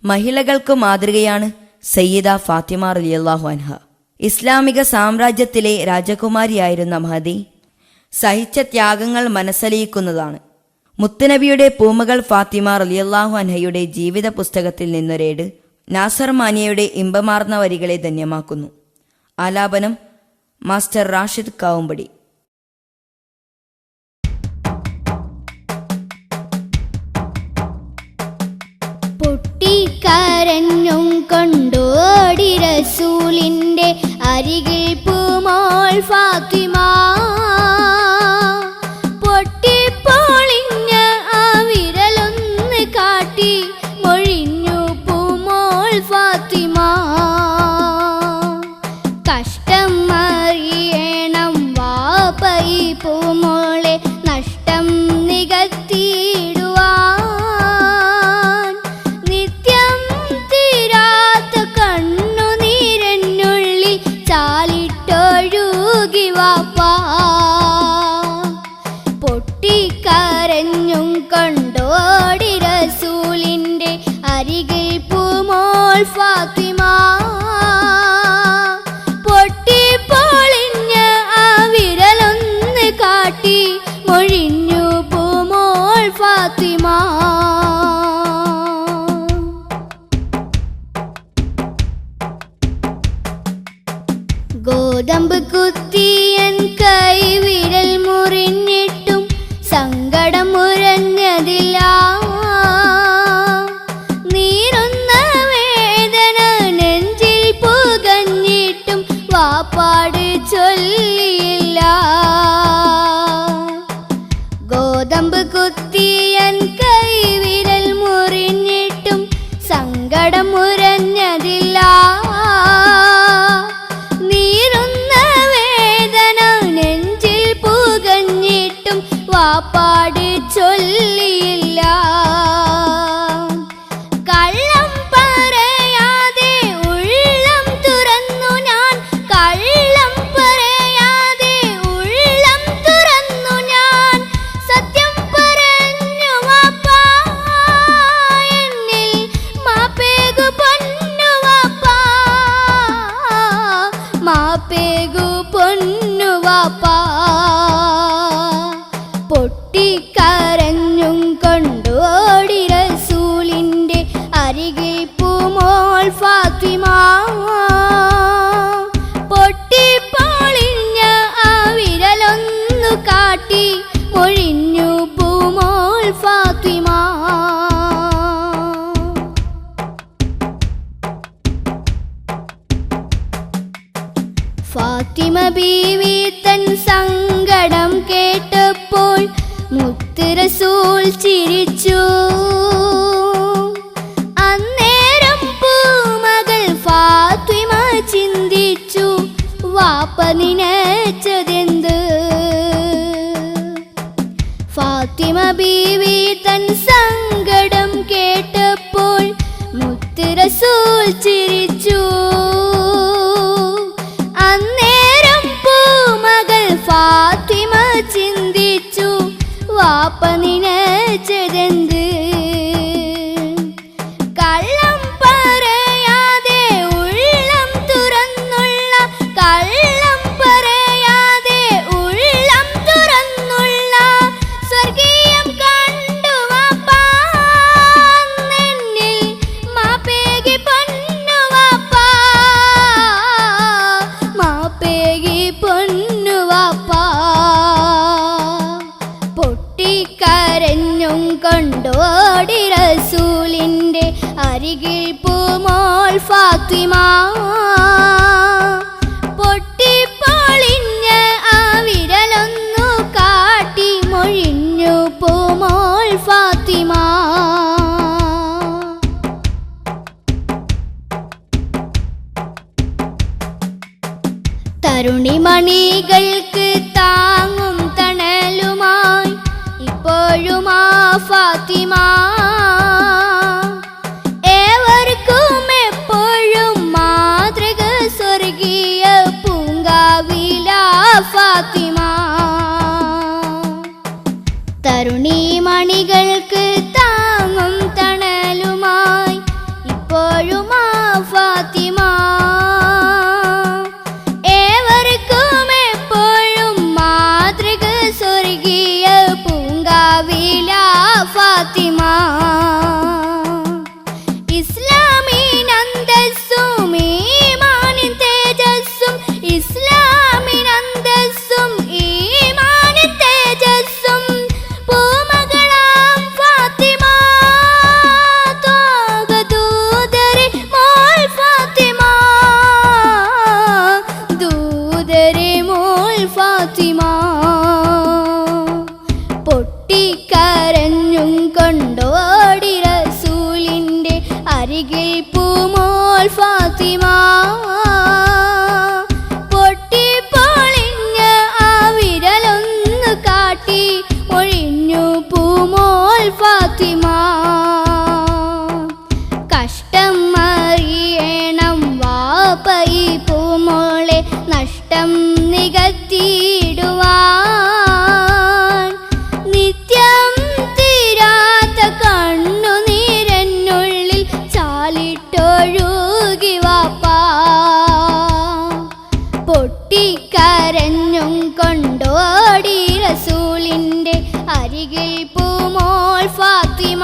മഹിളകൾക്ക് മാതൃകയാണ് സയ്യിദ ഫാത്തിമ റളിയല്ലാഹു അൻഹ. ഇസ്ലാമിക സാമ്രാജ്യത്തിലെ രാജകുമാരിയായിരുന്ന മഹദി സഹിച്ച ത്യാഗങ്ങൾ മനസ്സലിയിക്കുന്നതാണ്. മുത്തുനബിയുടെ പൂമകൾ ഫാത്തിമ റളിയല്ലാഹു അൻഹയുടെ ജീവിത പുസ്തകത്തിൽ നിന്നൊരേട് നാസർ മാനിയയുടെ ഇമ്പമാർന്ന വരികളെ ധന്യമാക്കുന്നു. ആലാപനം മാസ്റ്റർ റാഷിദ് കാവുമ്പടി. പൊട്ടിക്കരഞ്ഞും കൊണ്ടോടി റസൂലിന്റെ അരികിൽ പൂമോൾ ഫാത്തിമ. പൊട്ടിപ്പൊളിഞ്ഞ ആ വിരലൊന്ന് കാട്ടി മൊഴിഞ്ഞു പൂമോൾ ഫാത്തിമ. കഷ്ടം അറിയണം വാപ്പ ഈ പൂമോളെ നഷ്ടം നികത്തിയിടുവാൻ. നിത്യം തീരാത്ത കണ്ണുനീരെന്നുള്ളിൽ ചാലിട്ടൊഴുകി വാപ്പ. പൊട്ടിക്കരഞ്ഞും കൊണ്ടോടി റസൂലിന്റെ അരികിൽ പൂമോൾ ഫാത്തിമ. പൊട്ടിപ്പൊളിഞ്ഞ ആ വിരലൊന്ന് കാട്ടി മൊഴിഞ്ഞു പൂമോൾ ഫാത്തിമ. ഗോതമ്പ് കുത്തിയൻ കൈവിരൽ മുറിഞ്ഞിട്ടും സങ്കടം മുരഞ്ഞതില്ല. നീറുന്ന വേദന നെഞ്ചിൽ പുകഞ്ഞിട്ടും വാപ്പാട് ചൊല്ലിയില്ല. ഗോതമ്പ് കുത്തിയൻ കൈവിരൽ മുറിഞ്ഞിട്ടും സങ്കടം മുരഞ്ഞതില്ല. നീറുന്ന വേദന നെഞ്ചിൽ പുകഞ്ഞിട്ടും വാപ്പാട് ചൊല്ലിയില്ല. കള്ളം പറയാതെ ഉള്ളം തുറന്നു ഞാൻ. കള്ളം പറയാതെ ഉള്ളം തുറന്നു ഞാൻ. സത്യം പറഞ്ഞു വാപ്പാ എന്നിൽ മാപ്പേകു പൊന്നു വാപ്പാ. മാപ്പേകു പൊന്നു വാപ്പാ. പൊട്ടിക്കരഞ്ഞും കൊണ്ടോടി റസൂലിന്റെ അരികിൽ പൂമോൾ ഫാത്തിമ. പൊട്ടിപ്പൊളിഞ്ഞ ആ വിരലൊന്നു കാട്ടി മൊഴിഞ്ഞു പൂമോൾ ഫാത്തിമ. ഫാത്തിമ ബീവി തൻ സങ്കടം കേട്ടപ്പോൾ മുത്ത് റസൂൽ ചിരിച്ചു. അന്നേരം പൂമകൾ ഫാത്തിമ ചിന്തിച്ചു വാപ്പ നിനച്ചതെന്ത്. ഫാത്തിമ ബീവി തൻ സങ്കടം കേട്ടപ്പോൾ മുത്ത് റസൂൽ ചിരിച്ചു. അന്നേരം പൂമകൾ ഫാത്തിമ ചിന്തിച്ചു വാപ്പ നിനച്ചതെന്ത്. കള്ളം പറയാതെ ഉള്ളം തുറന്നുള്ള. കള്ളം പറയാതെ ഉള്ളം തുറന്നുള്ള സ്വർഗീയം കണ്ടു വാപ്പാ എന്നിൽ മാപ്പേകി പൊന്നു വാപ്പാ. മാപ്പേകി പൊന്നു വാപ്പാ. പൊട്ടിക്കരഞ്ഞും കൊണ്ടോടി റസൂലിന്റെ അരികിൽ പൂമോൾ ഫാത്തിമ. പൊട്ടിപ്പൊളിഞ്ഞ ആ വിരലൊന്നു കാട്ടി മൊഴിഞ്ഞു പൂമോൾ ഫാത്തിമ. തരുണിമണികൾക്ക് താങ്ങും തണലുമായി ഇപ്പോഴും ആ ഫാത്തിമ. ഏവർക്കും എപ്പോഴും മാതൃക സ്വർഗീയ പൂങ്കാവില ഫാത്തിമ. തരുണിമണികൾക്ക് താങ്ങും തണലുമായി അരികിൽ പൂമോൾ ഫാത്തിമ. പൊട്ടിപ്പൊളിഞ്ഞ ആ വിരലൊന്നു കാട്ടി ഒഴിഞ്ഞു പൂമോൾ ഫാത്തിമ. കഷ്ടം അറിയണം വാപ്പ ഈ പൂമോളെ നഷ്ടം നികത്തിയിടുവാൻ. നിത്യം തീരാത്ത കണ്ണുനീരെന്നുള്ളിൽ ചാലിട്ടൊഴുകി വാപ്പ. പൊട്ടിക്കരഞ്ഞും കൊണ്ടോടി റസൂലിൻ്റെ അരികിൽ പൂമോൾ ഫാത്തിമ.